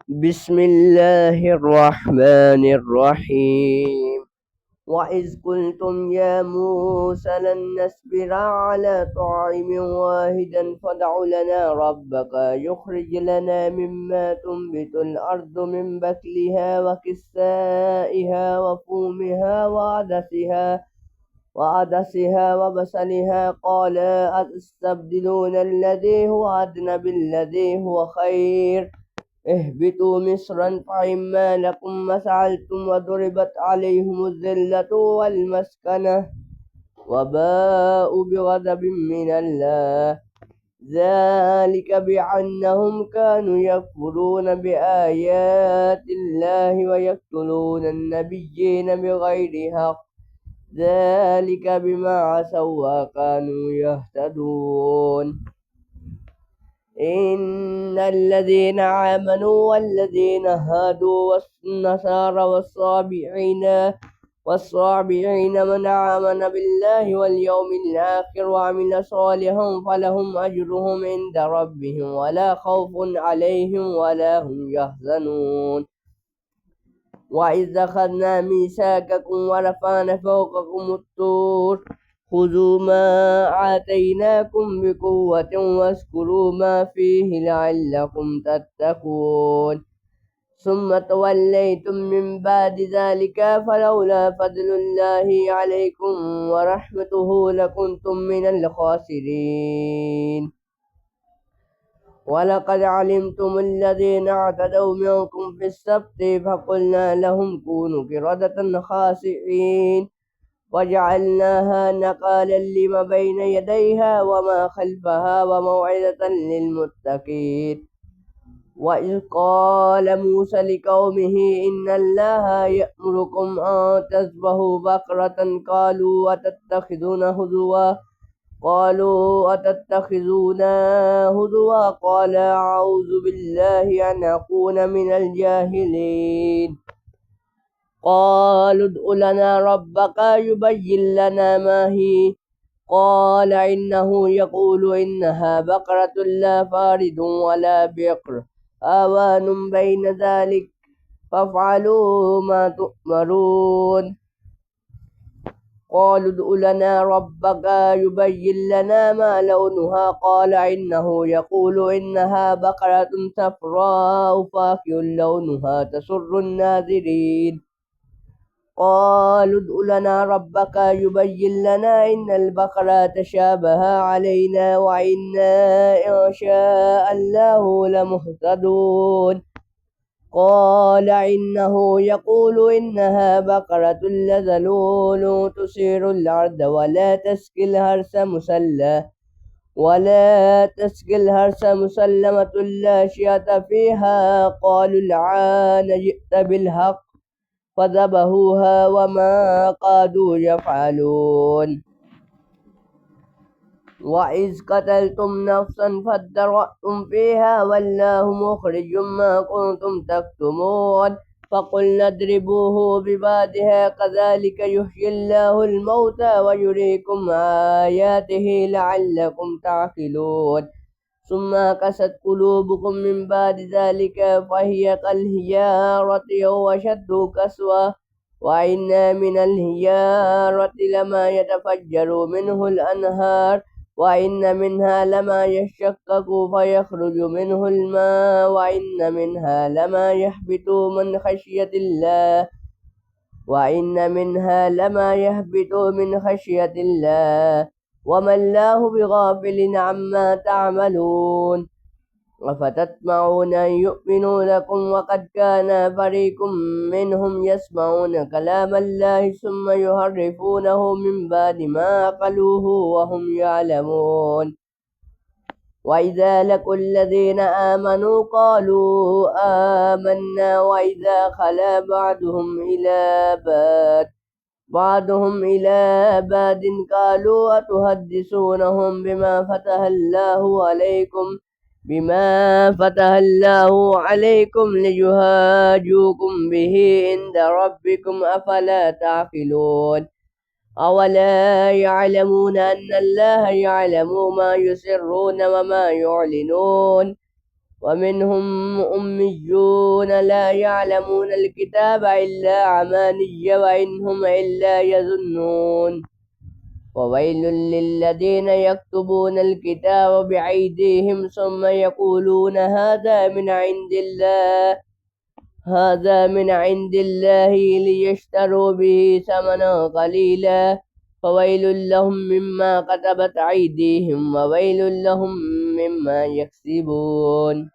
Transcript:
بسم الله الرحمن الرحيم. وإذ قلتم يا موسى لن نصبر على طعام واحدا فادع لنا ربك يخرج لنا مما تنبت الأرض من بكلها وكسائها وفومها وعدسها وبصلها قال أتستبدلون الذي هو أدنى بالذي هو خير اهبطوا مصرا فإما لكم ما سألتم وضربت عليهم الذلة والمسكنة وباءوا بغضب من الله ذلك بأنهم كانوا يكفرون بآيات الله ويقتلون النبيين بغير حق ذلك بما عصوا وكانوا يهتدون. إن الذين آمنوا والذين هادوا والنصارى والصابئين من آمن بالله واليوم الآخر وعمل صالحا فلهم أجرهم عند ربهم ولا خوف عليهم ولا هم يحزنون. وإذ أخذنا ميثاقكم ورفعنا فوقكم الطور خذوا ما آتيناكم بقوة واذكروا ما فيه لعلكم تتقون ثم توليتم من بعد ذلك فلولا فضل الله عليكم ورحمته لكنتم من الخاسرين. ولقد علمتم الذين اعتدوا منكم في السبت فقلنا لهم كونوا قردة خاسئين وجعلناها نقالا لما بين يديها وما خلفها وموعظة للمتقين. وإذ قال موسى لقومه إن الله يأمركم أن تذبحوا بقرة قالوا أتتخذونا هزوا قال أعوذ بالله أن أكون من الجاهلين. قالوا ادع لنا ربك يبين لنا ما هي قال إنه يقول إنها بقرة لا فارض ولا بكر آوان بين ذلك فافعلوا ما تؤمرون. قالوا ادع لنا ربك يبين لنا ما لونها قال إنه يقول إنها بقرة صفراء فاقع لونها تسر الناظرين. قالوا ادع لنا ربك يبين لنا إن البقرة تشابه علينا وإنا إن شاء الله لمهتدون. قال إنه يقول إنها بقرة ذلول تثير الأرض ولا تسقي الحرث مسلمة لا شية فيها قالوا الآن جئت بالحق فذبحوها وما كادوا يفعلون. وإذ قتلتم نفسا فادارأتم فيها والله مخرج ما كنتم تكتمون فقلنا اضربوه ببعضها كذلك يحيي الله الموتى ويريكم آياته لعلكم تعقلون. ثم قست قلوبكم من بعد ذلك فهي كالحجارة أو أشد قسوة وإن من الحجارة لما يتفجر منه الأنهار وإن منها لما يشقق فيخرج منه الماء وإن منها لما يهبط من خشية الله وما الله بغافل عما تعملون. أفتطمعون أن يؤمنوا لكم وقد كان فريق منهم يسمعون كلام الله ثم يحرفونه من بعد ما عقلوه وهم يعلمون. وإذا لقوا الذين آمنوا قالوا آمنا وإذا خلا بعضهم إلى بعض قالوا أتحدثونهم بما فتح الله عليكم ليهاجوكم به عند ربكم أفلا تعقلون. أولا يعلمون أن الله يعلم ما يسرون وما يعلنون ومنهم أميون لا يعلمون الكتاب إلا أماني وإنهم إلا يظنون وويل للذين يكتبون الكتاب بأيديهم ثم يقولون هذا من عند الله ليشتروا به ثمنا قليلا فويل لهم مما كتبت أيديهم وويل لهم مما يكسبون